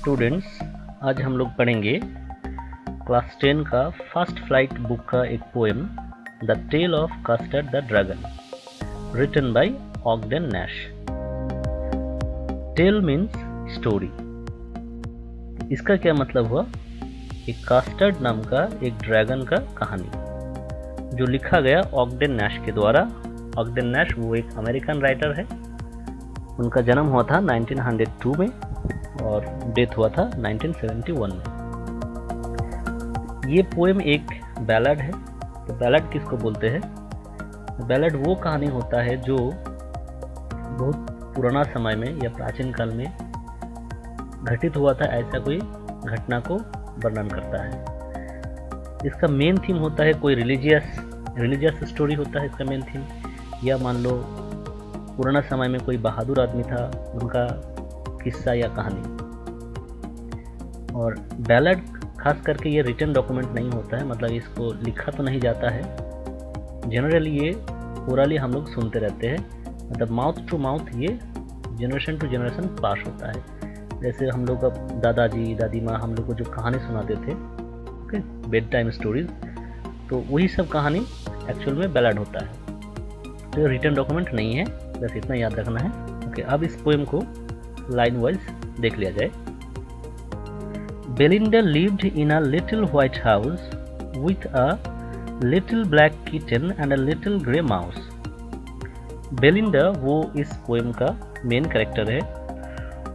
Students, आज हम लोग पढ़ेंगे क्लास 10 का फर्स्ट फ्लाइट बुक का एक poem the tale of Custard the dragon written by Ogden Nash. Tale means story. इसका क्या मतलब हुआ? एक कस्टर्ड नाम का एक ड्रैगन का कहानी जो लिखा गया ऑगडेन नैश के द्वारा। ऑगडेन नैश वो एक अमेरिकन राइटर है। उनका जन्म हुआ था 1902 में और डेथ हुआ था 1971 में। ये पोएम एक बैलड है। तो बैलड किसको बोलते हैं? बैलड वो कहानी होता है जो बहुत पुराना समय में या प्राचीन काल में घटित हुआ था, ऐसा कोई घटना को वर्णन करता है। इसका मेन थीम होता है कोई रिलीजियस स्टोरी होता है इसका मेन थीम, या मान लो पुराना समय में कोई बहादुर आदमी था, उनका किस्सा या कहानी। और बैलड खास करके ये रिटन डॉक्यूमेंट नहीं होता है, मतलब इसको लिखा तो नहीं जाता है। जनरली ये ओरली हम लोग सुनते रहते हैं, मतलब माउथ टू माउथ ये जनरेशन टू जनरेशन पास होता है। जैसे हम लोग अब दादाजी दादी माँ हम लोग को जो कहानी सुनाते थे, ओके, बेड टाइम स्टोरीज, तो वही सब कहानी एक्चुअल में बैलड होता है। तो रिटन डॉक्यूमेंट नहीं है, बस इतना याद रखना है। ओके, अब इस पोएम को लाइन वाइज देख लिया जाए। Belinda lived in a little white house with a little black kitten and a little grey mouse. Belinda वो इस पोएम का मेन कैरेक्टर है।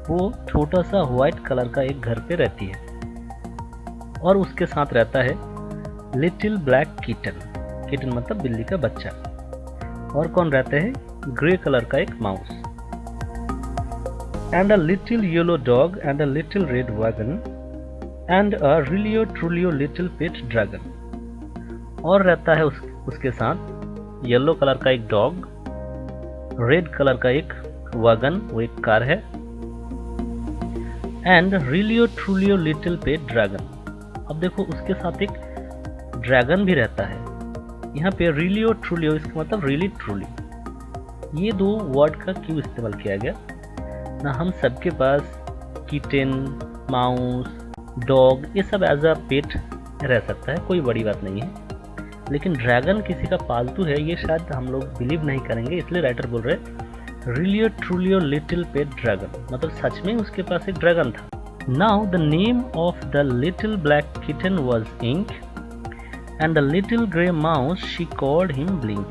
वो छोटा सा व्हाइट कलर का एक घर पे रहती है और उसके साथ रहता है लिटिल ब्लैक किटन। किटन मतलब बिल्ली का बच्चा। और कौन रहते हैं? ग्रे कलर का एक mouse. And a little yellow dog and a little red wagon and a realio trulio little pet dragon. और रहता है उसके साथ येलो कलर का एक डॉग, रेड कलर का एक वैगन, वो एक कार है, and realio trulio little pet dragon. अब देखो उसके साथ एक ड्रैगन भी रहता है। यहाँ पे रिलियो ट्रुलियो इसका मतलब रियली ट्रूली। ये दो वर्ड का क्यों इस्तेमाल किया गया ना? हम सबके पास किटन, माउस, डॉग ये सब एज अ पेट रह सकता है, कोई बड़ी बात नहीं है। लेकिन ड्रैगन किसी का पालतू है, ये शायद हम लोग बिलीव नहीं करेंगे, इसलिए राइटर बोल रहे रिलियो ट्रूलियो लिटिल पेट ड्रैगन, मतलब सच में उसके पास एक ड्रैगन था। Now the name of the little black kitten was Ink and the little grey mouse she called him Blink.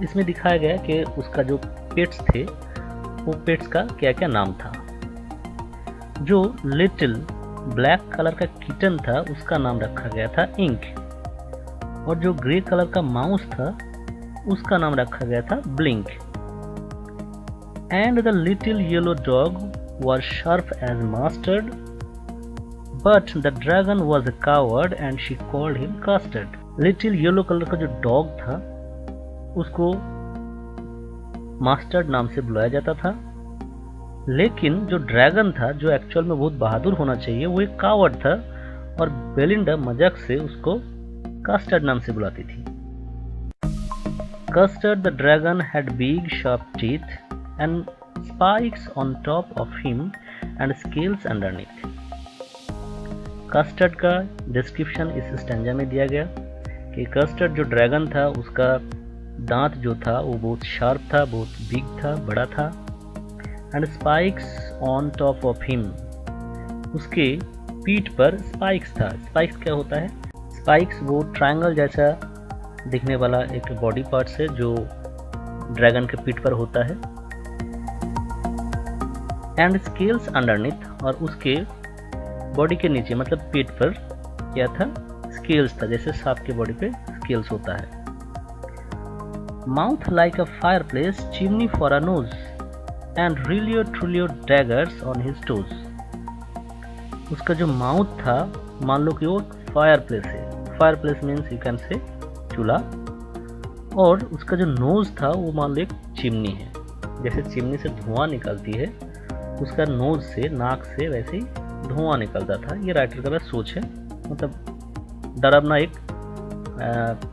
इसमें दिखाया गया कि उसका जो पेट्स थे वो पेट्स का क्या क्या नाम था। जो लिटिल ब्लैक कलर का किटन था उसका नाम रखा गया था इंक, और जो ग्रे कलर का माउस था उसका नाम रखा गया था blink. And the little yellow dog was sharp as mustard, but the dragon was a coward and she called him custard. Little yellow colour का जो डॉग था उसको मास्टर्ड नाम से बुलाया जाता था, लेकिन जो ड्रैगन था जो एक्चुअल में बहुत बहादुर होना चाहिए वो एक कावर्ड था, और बेलिंडा मजाक से उसको कस्टर्ड नाम से बुलाती थी। Custard the dragon had big sharp teeth and spikes on top of him and scales underneath. Custard का डिस्क्रिप्शन इस स्टैंजा में दिया गया कि कस्टर्ड जो ड्रैगन था उसका दांत जो था वो बहुत शार्प था, बहुत बिग था, बड़ा था। And spikes on top of him, उसके पीठ पर स्पाइक्स था। स्पाइक्स क्या होता है? स्पाइक्स वो ट्रायंगल जैसा दिखने वाला एक बॉडी पार्ट्स है जो ड्रैगन के पीठ पर होता है। एंड स्केल्स अंडरनीथ, और उसके बॉडी के नीचे मतलब पीठ पर क्या था? स्केल्स था, जैसे सांप के बॉडी पे स्केल्स होता है। Mouth like a fire place, chimney for a nose and realio trulio daggers on his toes. उसका जो माउथ था मान लो कि वो फायर प्लेस है। Fire place means you can say चूल्हा, और उसका जो नोज था वो मान लो एक चिमनी है। जैसे चिमनी से धुआं निकलती है, उसका नोज से, नाक से वैसे ही धुआं निकलता था। ये राइटर का बस सोच है, मतलब डरावना एक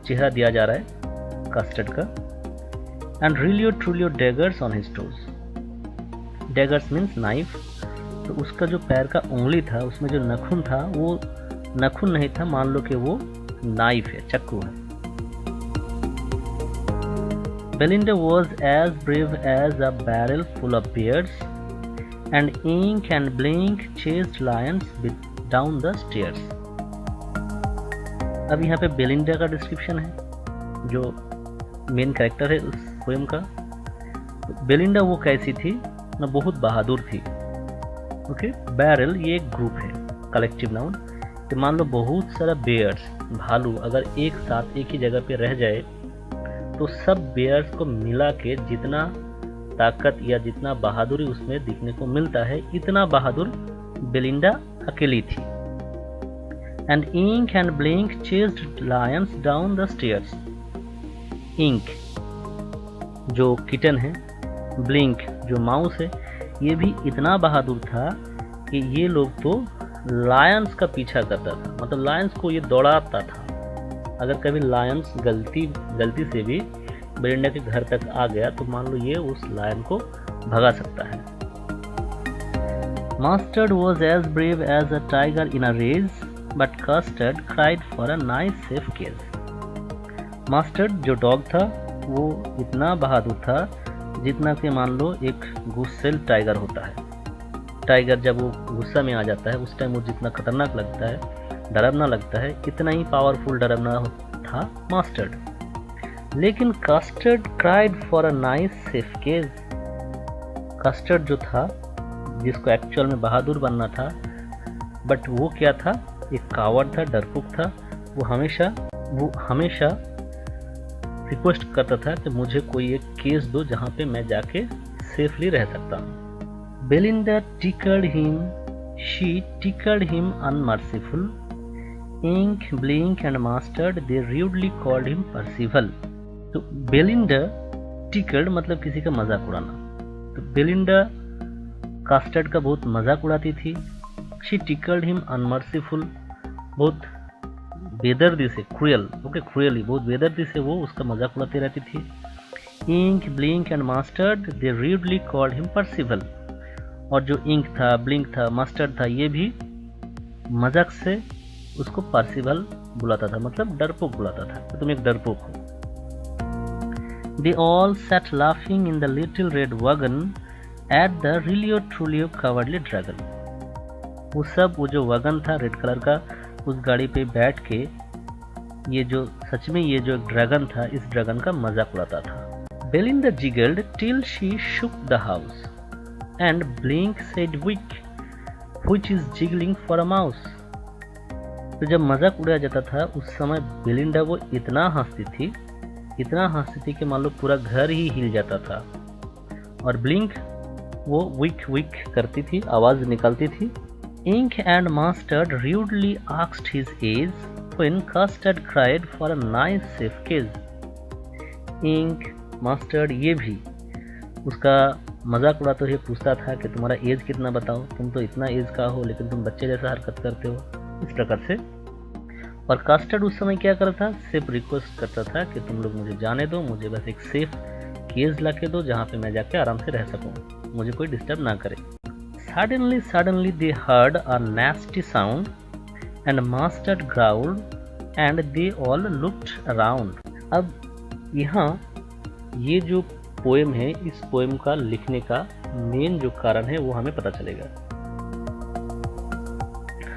चेहरा दिया जा रहा है कस्टर्ड का। And realio trulio daggers on his toes. Daggers means knife, तो उसका जो पैर का उंगली था उसमें जो नाखून था वो नाखून नहीं था, मान लो कि वो नाइफ है, चाकू है। Belinda was as brave as a barrel full of bears, and Ink and Blink chased lions down the stairs. अब यहाँ पे बेलिंडा का डिस्क्रिप्शन है, जो मेन कैरेक्टर है उस पोएम का। बेलिंडा वो कैसी थी ना, बहुत बहादुर थी। ओके, बैरल ये एक ग्रुप है, कलेक्टिव नाउन। तो मान लो बहुत सारा बेयर्स, भालू अगर एक साथ एक ही जगह पे रह जाए तो सब बेयर्स को मिला के जितना ताकत या जितना बहादुरी उसमें दिखने को मिलता है, इतना बहादुर बेलिंडा अकेली थी। And Ink and Blink chased lions down the stairs. Ink जो किटन है, ब्लिंक जो माउस है, ये भी इतना बहादुर था कि ये लोग तो लायंस का पीछा करता था, मतलब लायंस को ये दौड़ाता था। अगर कभी लायंस गलती से भी बेलिंडा के घर तक आ गया तो मान लो ये उस लायन को भगा सकता है। Mustard was as brave as a tiger in a race, but Custard cried for a nice safe cage. Mustard जो डॉग था वो इतना बहादुर था जितना कि मान लो एक गुस्सेल टाइगर होता है। टाइगर जब वो गुस्सा में आ जाता है उस टाइम वो जितना खतरनाक लगता है, डरावना लगता है, इतना ही पावरफुल डरावना था मस्टर्ड। लेकिन Custard cried for a nice safe cage. Custard जो था, जिसको एक्चुअल में बहादुर बनना था, बट वो क्या था, एक कावर्ड था, डरपोक था। वो हमेशा रिक्वेस्ट करता था कि मुझे कोई एक केस दो जहाँ पे मैं जाके सेफली रह सकता हूँ। Belinda tickled him, she tickled him unmerciful. Ink, Blink and Mustard, they rudely called him Percival. तो बेलिंडा टिकल्ड मतलब किसी का मजाक उड़ाना। तो बेलिंडा कास्टर्ड का बहुत मजाक उड़ाती थी। शी टिकल्ड हिम अनमर्सीफुल, बहुत बेदर्दी से, क्रूएल, ओके क्रूएली, बहुत बेदर्दी से वो उसका मजाक उड़ाती रहती थी। Ink, Blink and Mustard, they rudely called him Percival. और जो इंक था, ब्लिंक था, मास्टर्ड था, ये भी मजाक से उसको परसिवल बुलाता था, मतलब डरपोक बुलाता था, तो तुम एक डरपोक हो। They all sat laughing in the little red wagon at the really truly cowardly dragon. वो सब, वो जो वगन था रेड कलर का, उस गाड़ी पे बैठ के ये जो सच में ये जो ड्रैगन था, इस ड्रैगन का मजाक उड़ाता था। Belinda jiggled till she shook the house, and Blink said "Wick, which is jiggling for a mouse." तो जब मजाक उड़ाया जाता था उस समय बेलिंडा वो इतना हंसती थी कि मान लो पूरा घर ही हिल जाता था। और ब्लिंक वो विक विक करती थी, आवाज निकालती थी। Ink and Mustard rudely asked his age when Custard cried for a nice safe cage. Ink, Mustard ये भी उसका मजाक उड़ाते हुए पूछता था कि तुम्हारा एज कितना बताओ, तुम तो इतना एज का हो लेकिन तुम बच्चे जैसा हरकत करते हो, इस प्रकार से। और कास्टर्ड उस समय क्या करता था, सिर्फ रिक्वेस्ट करता था कि तुम लोग मुझे जाने दो, मुझे बस एक सेफ केज ला के दो जहाँ पे मैं जाके आराम से रह सकूँ, मुझे कोई डिस्टर्ब ना करे। Suddenly they heard a nasty sound and Mustard growled and they all looked around. अब यहाँ ये जो पोएम है, इस पोएम का लिखने का मेन जो कारण है वो हमें पता चलेगा।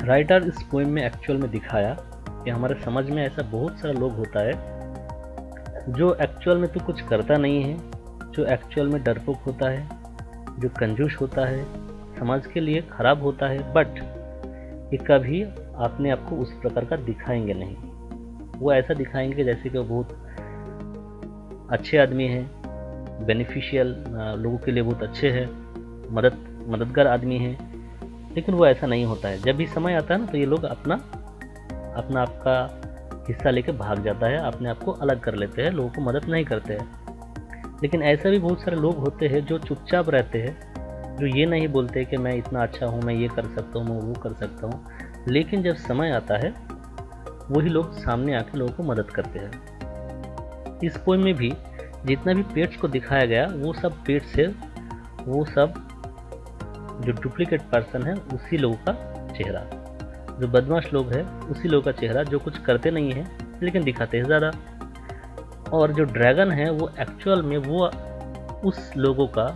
राइटर इस पोएम में एक्चुअल में दिखाया कि हमारे समाज में ऐसा बहुत सारा लोग होता है जो एक्चुअल में तो कुछ करता नहीं है, जो एक्चुअल में डरपोक होता है, जो कंजूस होता है, समाज के लिए खराब होता है, बट ये कभी अपने आप को उस प्रकार का दिखाएंगे नहीं। वो ऐसा दिखाएंगे जैसे कि वो बहुत अच्छे आदमी हैं, बेनिफिशियल, लोगों के लिए बहुत अच्छे हैं, मददगार आदमी हैं, लेकिन वो ऐसा नहीं होता है। जब भी समय आता है ना तो ये लोग अपना आपका हिस्सा लेके भाग जाता है, अपने आप को अलग कर लेते हैं, लोगों को मदद नहीं करते हैं। लेकिन ऐसे भी बहुत सारे लोग होते हैं जो चुपचाप रहते हैं, जो ये नहीं बोलते कि मैं इतना अच्छा हूँ, मैं ये कर सकता हूँ, मैं वो कर सकता हूँ, लेकिन जब समय आता है वही लोग सामने आके लोगों को मदद करते हैं। इस पोएम में भी जितना भी पेट्स को दिखाया गया वो सब पेट्स से, वो सब जो डुप्लीकेट पर्सन है उसी लोगों का चेहरा, जो बदमाश लोग हैं उसी लोगों का चेहरा, जो कुछ करते नहीं हैं लेकिन दिखाते हैं ज़्यादा। और जो ड्रैगन है वो एक्चुअल में वो उस लोगों का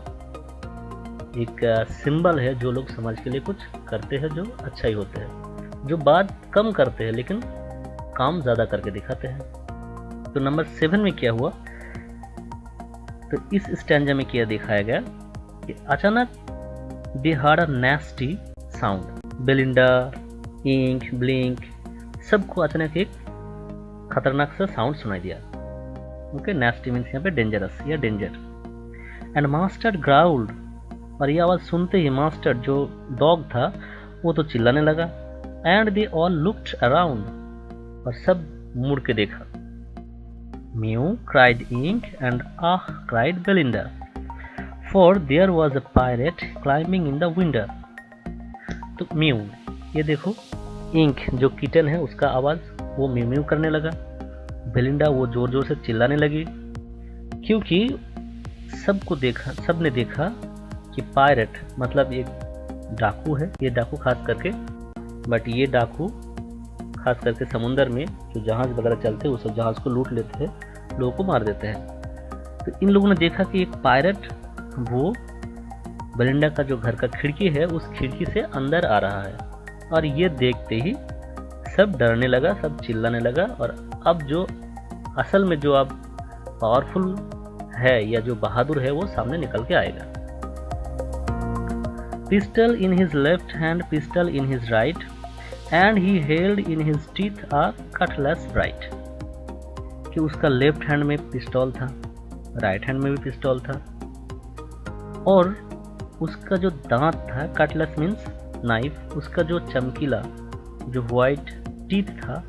एक सिंबल है जो लोग समाज के लिए कुछ करते हैं, जो अच्छा ही होते हैं, जो बात कम करते हैं लेकिन काम ज़्यादा करके दिखाते हैं। तो नंबर 7 में क्या हुआ, तो इस स्टैंजा में क्या दिखाया गया कि अचानक they heard a nasty sound. Belinda, Ink, Blink सबको अचानक एक खतरनाक सा साउंड सुनाई दिया। ओके, नेस्टी मीन्स यहाँ पे डेंजरस या डेंजर। एंड मास्टर ग्राउल्ड, और ये आवाज़ सुनते ही मास्टर जो डॉग था वो तो चिल्लाने लगा। And they all looked around, और सब मुड़ के देखा। Meow cried Ink and ah cried Belinda, for there was a pirate climbing in the window. तो म्यू, ये देखो, इंक जो किटन है उसका आवाज़ वो म्यू म्यू करने लगा। बेलिंडा वो जोर जोर से चिल्लाने लगी, क्योंकि सबने देखा कि पायरेट मतलब एक डाकू है। ये डाकू खास करके, बट ये डाकू खास करके समुंदर में जो जहाज वगैरह चलते हैं उस जहाज को लूट लेते हैं, लोगों को मार देते हैं। तो इन लोगों ने देखा कि एक पायरेट वो बेलिंडा का जो घर का खिड़की है उस खिड़की से अंदर आ रहा है। और ये देखते ही सब डरने लगा, सब चिल्लाने लगा। और अब जो असल में जो अब पावरफुल है या जो बहादुर है वो सामने निकल के आएगा। Pistol in his left hand, pistol in his right, and he held in his teeth a Cutlass bright. कि उसका लेफ्ट हैंड में पिस्तौल था, राइट हैंड में भी पिस्तौल था, और उसका जो दांत था, कटलेस मीन्स नाइफ, उसका जो चमकीला जो वाइट टीथ था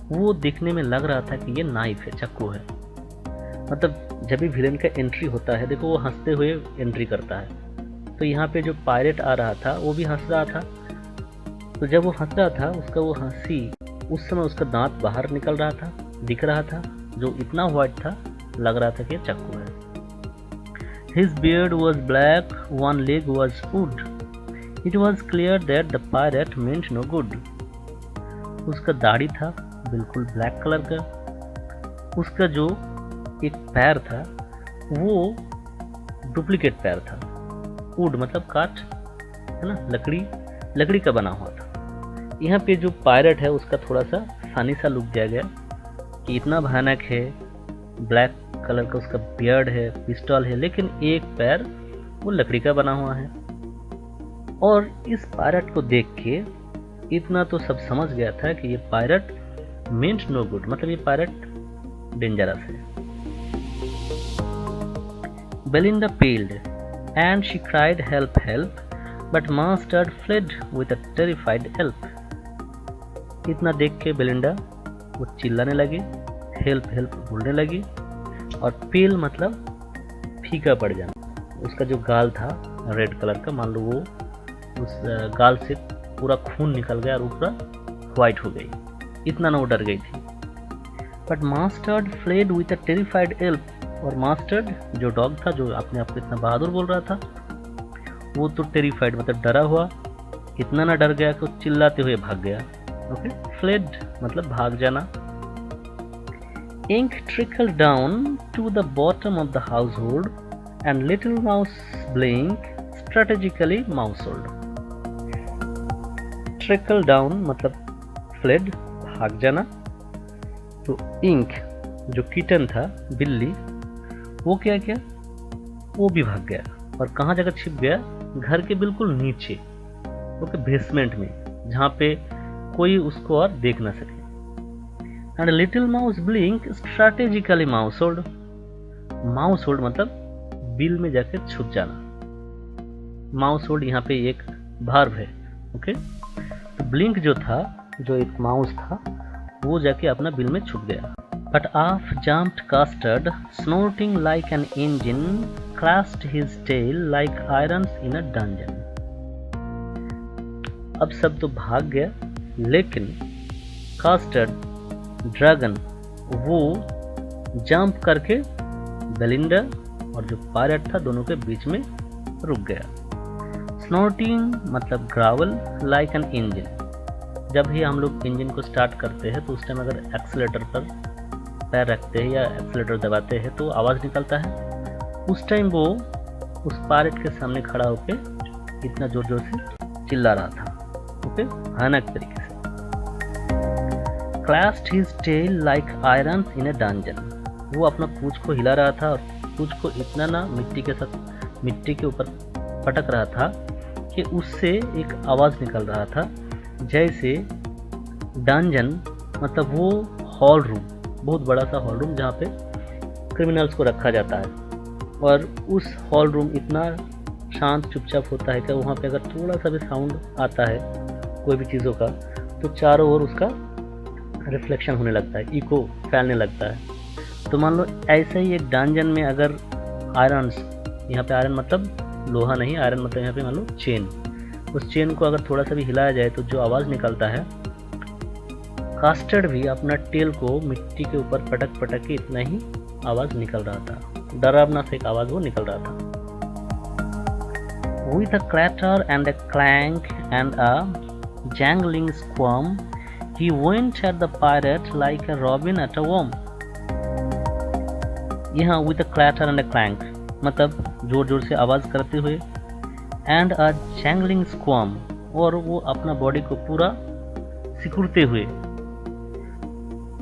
वो दिखने में लग रहा था कि ये नाइफ है, चाकू है। मतलब जब भी विलेन का एंट्री होता है, देखो वो हंसते हुए एंट्री करता है। तो यहाँ पे जो पायरेट आ रहा था वो भी हंस रहा था। तो जब वो हंस रहा था उसका वो हंसी, उस समय उसका दांत बाहर निकल रहा था, दिख रहा था, जो इतना वाइट था लग रहा था कि ये चाकू है। His beard was black, one leg was wood. It was clear that the pirate meant no good. उसका दाढ़ी था बिल्कुल ब्लैक कलर का, उसका जो एक पैर था वो डुप्लीकेट पैर था। वुड मतलब काठ है ना, लकड़ी का बना हुआ था। यहाँ पे जो पायरेट है उसका थोड़ा सा फनी सा लुक दिया गया कि इतना भयानक है, ब्लैक कलर का उसका बियर्ड है, पिस्टल है, लेकिन एक पैर वो लकड़ी का बना हुआ है। और इस पायरेट को देख के इतना तो सब समझ गया था कि ये पायरेट मीन्स नो गुड, मतलब ये पायरेट डेंजरस है। Belinda peeled and she cried help help, but Mustard fled with a terrified elf. इतना देख के बेलिंडा वो चिल्लाने लगी, हेल्प हेल्प बोलने लगी। और पील मतलब फीका पड़ जाना। उसका जो गाल था रेड कलर का, मान लो वो उस गाल से पूरा खून निकल गया और पूरा व्हाइट हो गई, इतना ना वो डर गई थी। But mastered fled with a terrified elf, और मास्टर्ड जो डॉग था जो अपने आप को इतना बहादुर बोल रहा था, वो तो टेरिफाइड मतलब डरा हुआ, इतना ना डर गया कि वो चिल्लाते हुए भाग गया। ओके, फ्लेड मतलब भाग जाना। Ink trickled down to the bottom of the household, and little mouse Blink strategically mouseholed. Trickle down मतलब fled भाग जाना। तो इंक जो किटन था, बिल्ली, वो क्या किया, वो भी भाग गया। और कहाँ जाकर छिप गया, घर के बिल्कुल नीचे, ओके, बेसमेंट में, जहाँ पे कोई उसको और देख ना सके। And little mouse Blink strategically mouseholed, mouseholed मतलब बिल में जाके छुप जाना। माउसोल्ड यहाँ पे एक वर्ब है। ओके, तो ब्लिंक जो था, जो एक माउस था, वो जाके अपना बिल में छुप गया। But up jumped Custard snorting like an engine, clashed his tail like irons in a dungeon. अब सब तो भाग गया, लेकिन कास्टर्ड ड्रैगन वो जंप करके बेलिंडा और जो पायरेट था दोनों के बीच में रुक गया। स्नॉर्टिंग मतलब ग्रावल लाइक एन इंजन। जब भी हम लोग इंजन को स्टार्ट करते हैं तो उस टाइम अगर एक्सीलेटर पर पैर रखते हैं या एक्सीलेटर दबाते हैं तो आवाज़ निकलता है। उस टाइम वो उस पायलट के सामने खड़ा होकर इतना जोर जोर से चिल्ला रहा था, ओके, भयानक तरीके से। Clashed his tail like iron in a dungeon. वो अपना पूंछ को हिला रहा था और पूंछ को इतना ना मिट्टी के ऊपर पटक रहा था कि उससे एक आवाज़ निकल रहा था, जैसे डंजन मतलब वो हॉल रूम, बहुत बड़ा सा हॉल रूम जहाँ पे क्रिमिनल्स को रखा जाता है, और उस हॉल रूम इतना शांत चुपचाप होता है कि वहाँ पे अगर थोड़ा सा भी साउंड आता है कोई भी चीज़ों का तो चारों ओर उसका रिफ्लेक्शन होने लगता है, इको फैलने लगता है। तो मान लो ऐसे ही एक डंजन में अगर आयरन्स, यहाँ पे आयरन मतलब लोहा नहीं, आयरन मतलब यहाँ पे मान लो चेन, उस चेन को अगर थोड़ा सा भी हिलाया जाए तो जो आवाज़ निकलता है, कास्टर्ड भी अपना टेल को मिट्टी के ऊपर पटक पटक के इतना ही आवाज़ निकल रहा था, डरावना से एक आवाज़ वो निकल रहा था। With a clatter and a clank and a jangling squirm, he went at the pirate like a robin at a worm. यहाँ with a clatter and a clank मतलब जोर जोर से आवाज़ करते हुए, and a jangling squirm और वो अपना बॉडी को पूरा सिकुड़ते हुए,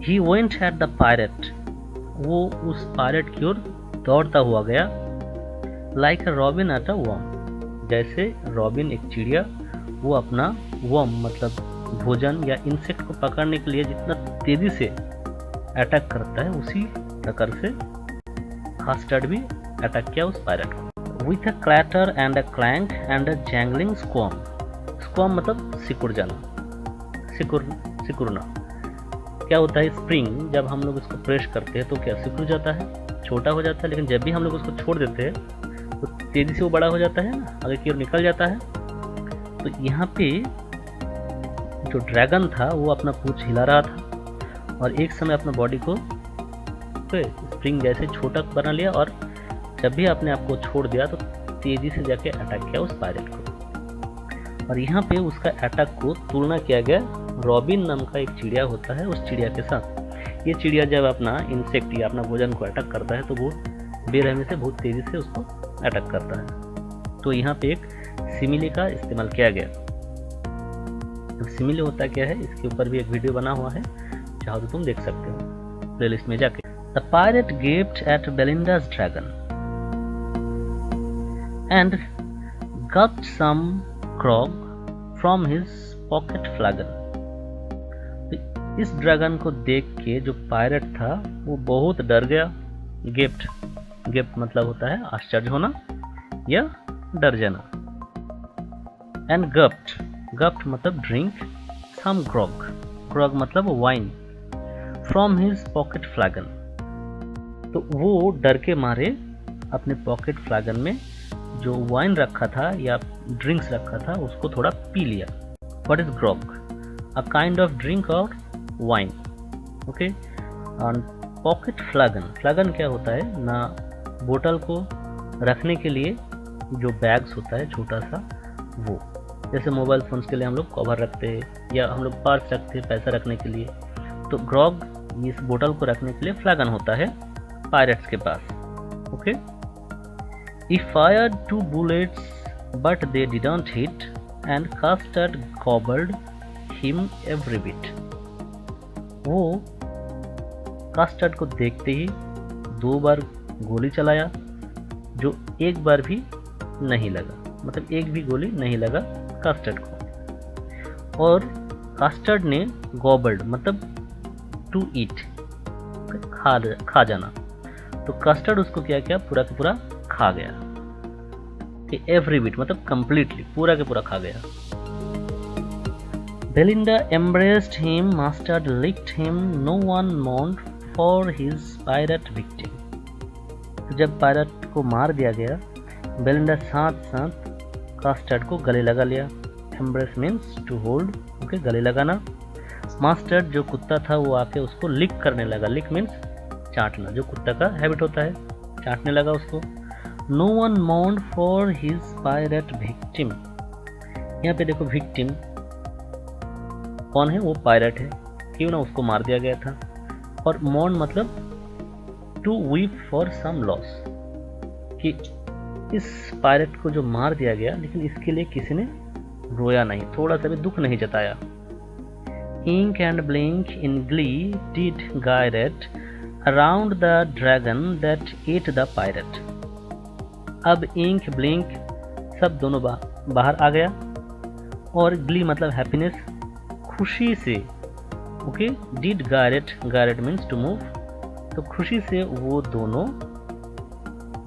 he went at the pirate वो उस पायलट की ओर दौड़ता हुआ गया, like a robin at a worm जैसे रॉबिन एक चिड़िया वो अपना वर्म मतलब भोजन या इंसेक्ट को पकड़ने के लिए जितना तेजी से अटैक करता है, उसी प्रकार से कास्टर्ड भी अटैक किया उस पायलट को। With a clatter and a clank and a jangling squirm. Squirm मतलब सिकुड़ जाना, सिकुड़ना। क्या होता है, स्प्रिंग जब हम लोग इसको प्रेस करते हैं तो क्या सिकुड़ जाता है, छोटा हो जाता है, लेकिन जब भी हम लोग उसको छोड़ देते हैं तो तेजी से वो बड़ा हो जाता है ना, आगे की ओर निकल जाता है। तो यहाँ पे जो ड्रैगन था वो अपना पूंछ हिला रहा था और एक समय अपना बॉडी को स्प्रिंग जैसे छोटा बना लिया, और जब भी अपने आप को छोड़ दिया तो तेजी से जाके अटैक किया उस पायलट को। और यहाँ पे उसका अटैक को तुलना किया गया रॉबिन नाम का एक चिड़िया होता है उस चिड़िया के साथ। ये चिड़िया जब अपना इंसेक्ट या अपना भोजन को अटैक करता है तो वो बेरहमी से बहुत तेजी से उसको अटैक करता है। तो यहाँ पे एक सिमिली का इस्तेमाल किया गया। तो सिमिली होता क्या है, इसके ऊपर भी एक वीडियो बना हुआ है, चाहो तो तुम देख सकते हो प्लेलिस्ट में जाके। The pirate gaped at Belinda's dragon and gulped some grog from his pocket flagon. इस ड्रैगन को देख के जो पायरेट था वो बहुत डर गया। गेप्ट मतलब होता है आश्चर्य होना या डर जाना। एंड गप्ट मतलब ड्रिंक, सम ग्रॉग मतलब वाइन, फ्रॉम हिज पॉकेट फ्लैगन। तो वो डर के मारे अपने पॉकेट फ्लैगन में जो वाइन रखा था या ड्रिंक्स रखा था उसको थोड़ा पी लिया। What is grog? A kind of drink और wine, okay. And pocket flagon क्या होता है ना, बोतल को रखने के लिए जो बैग्स होता है छोटा सा, वो जैसे मोबाइल फोन्स के लिए हम लोग कवर रखते हैं या हम लोग पर्स रखते हैं पैसा रखने के लिए, तो ग्रॉग इस बोतल को रखने के लिए फ्लैगन होता है पायरेट्स के पास, okay. He fired 2 bullets but they didn't hit and Custard gobbled him every bit. वो कास्टर्ड को देखते ही 2 बार गोली चलाया जो एक बार भी नहीं लगा, मतलब एक भी गोली नहीं लगा कास्टर्ड को। और कास्टर्ड ने गॉबल्ड मतलब टू ईट, खा जाना, तो कास्टर्ड उसको क्या किया, पूरा का पूरा खा गया। एवरी बिट मतलब कंप्लीटली, पूरा के पूरा खा गया। Belinda embraced him, Mustard licked him, no one mourned for his pirate victim. जब पायरेट को मार दिया गया, बेलिंडा साथ साथ कास्टर्ड को गले लगा लिया। Embrace means to hold, okay, गले लगाना। मास्टर्ड जो कुत्ता था वो आके उसको लिक करने लगा। लिक मीन्स चाटना, जो कुत्ता का हैबिट होता है, चाटने लगा उसको। No one mourned for his pirate victim, यहाँ पे देखो विक्टिम कौन है, वो पायरेट है, क्यों ना उसको मार दिया गया था। और मॉर्न मतलब to weep for some loss, कि इस पायरेट को जो मार दिया गया लेकिन इसके लिए किसी ने रोया नहीं, थोड़ा सा भी दुख नहीं जताया। Ink and Blink in glee did gyrate around the dragon that ate the pirate. अब इंक ब्लिंक सब दोनों बाहर आ गया, और ग्ली मतलब हैप्पीनेस, खुशी से, okay. Did gyrate, gyrate means to move, तो खुशी से वो दोनों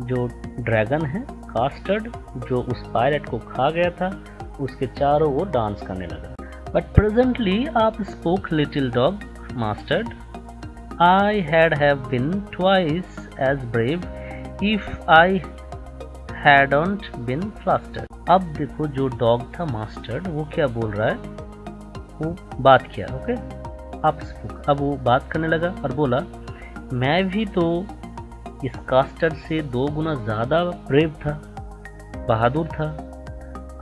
जो ड्रैगन है कास्टर्ड, जो उस पायरेट को खा गया था, उसके चारों ओर डांस करने लगा। But presently up spoke little dog Mustard, I had have been twice as brave if I hadn't been flustered. अब देखो जो डॉग था मास्टर्ड, वो क्या बोल रहा है, वो बात किया, ओके। अब वो बात करने लगा और बोला, मैं भी तो इस कास्टर्ड से 2 गुना ज़्यादा ब्रेव था, बहादुर था।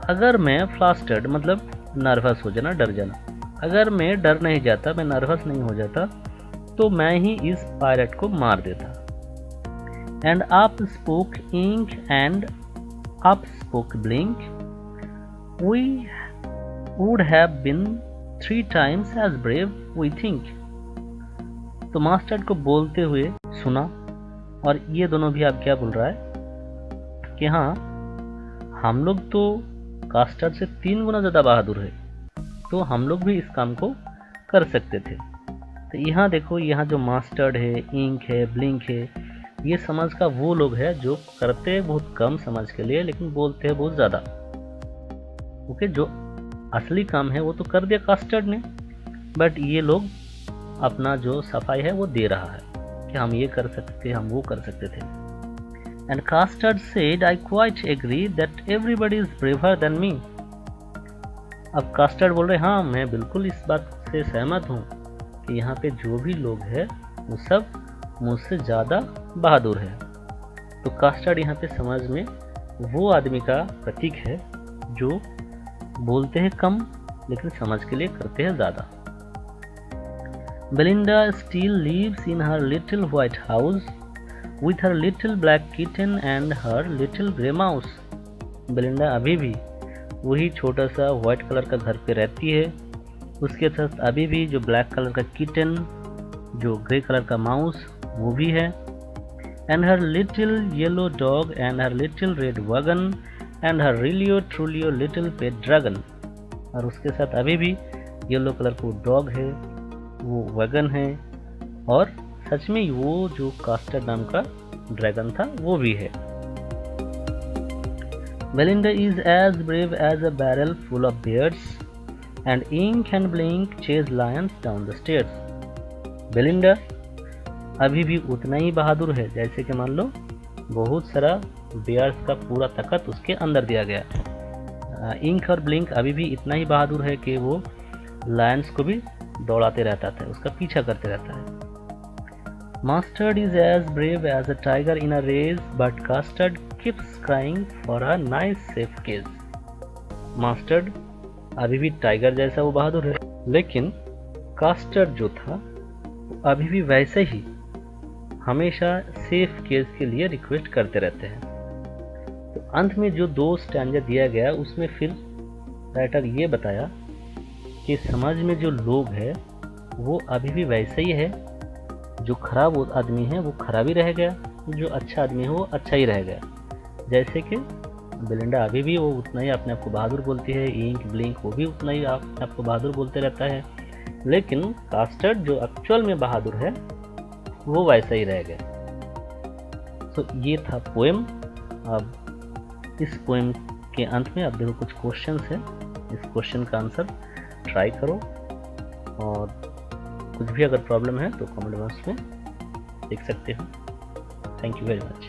अगर मैं फ्लास्टर्ड मतलब नर्वस हो जाना, डर जाना, अगर मैं डर नहीं जाता, मैं नर्वस नहीं हो जाता, तो मैं ही इस पायरेट को मार देता। And up spoke Ink and up spoke Blink, we would have been 3 times as brave we think। तो मास्टर्ड को बोलते हुए सुना, और ये दोनों भी आप क्या बोल रहा है कि हाँ, हम लोग तो कास्टर्ड से 3 गुना ज़्यादा बहादुर है, तो हम लोग भी इस काम को कर सकते थे। तो यहाँ देखो, यहाँ जो मास्टर्ड है, इंक है, ब्लिंक है, ये समझ का वो लोग हैं जो करते हैं बहुत कम समझ के लिए, लेकिन बोलते हैं बहुत ज़्यादा, ओके। जो असली काम है वो तो कर दिया कास्टर्ड ने, बट ये लोग अपना जो सफाई है वो दे रहा है कि हम ये कर सकते, हम वो कर सकते थे। And Custard said, I quite agree that everybody is braver than me. अब कास्टर्ड बोल रहे, हाँ मैं बिल्कुल इस बात से सहमत हूँ कि यहाँ पे जो भी लोग हैं वो सब मुझसे ज़्यादा बहादुर है। तो कास्टर्ड यहाँ पे समझ में वो आदमी का प्रतीक है जो बोलते हैं कम लेकिन समझ के लिए करते हैं ज़्यादा। Belinda still lives in her little white house with her little black kitten and her little grey mouse. Belinda अभी भी वही छोटा सा व्हाइट कलर का घर पे रहती है, उसके साथ अभी भी जो ब्लैक कलर का किटन, जो ग्रे कलर का माउस वो भी है, and her little yellow dog and her little red wagon and her realio trulio little pet dragon. और उसके साथ अभी भी येलो कलर को डॉग है, वो वैगन है, और सच में वो जो कास्टर्ड नाम का ड्रैगन था वो भी है। Belinda is as brave as a barrel full of beards and Ink and Blink chase lions down the stairs. Belinda अभी भी उतना ही बहादुर है जैसे कि मान लो बहुत सारा बियर्स का पूरा ताकत उसके अंदर दिया गया। इंक और ब्लिंक अभी भी इतना ही बहादुर है कि वो लायंस को भी दौड़ाते रहता था, उसका पीछा करते रहता है। Mustard is as brave as a tiger in a rage but Custard keeps crying for a nice safe cage. Mustard अभी भी टाइगर जैसा वो बहादुर है, लेकिन कास्टर्ड जो था अभी भी वैसे ही हमेशा सेफ केस के लिए रिक्वेस्ट करते रहते हैं। तो अंत में जो 2 स्टैंजा दिया गया उसमें फिर राइटर ये बताया कि समाज में जो लोग हैं वो अभी भी वैसे ही है, जो खराब आदमी है वो खराब ही रह गया, जो अच्छा आदमी है वो अच्छा ही रह गया। जैसे कि बेलिंडा अभी भी वो उतना ही अपने आप को बहादुर बोलती है, इंक ब्लिंक वो भी उतना ही अपने आप को बहादुर बोलते रहता है, लेकिन कास्टर्ड जो एक्चुअल में बहादुर है वो वैसा ही रह गया। तो ये था पोएम। अब इस पोएम के अंत में अब देखो कुछ क्वेश्चंस हैं, इस क्वेश्चन का आंसर ट्राई करो, और कुछ भी अगर प्रॉब्लम है तो कमेंट बॉक्स में लिख सकते हो। Thank you very much.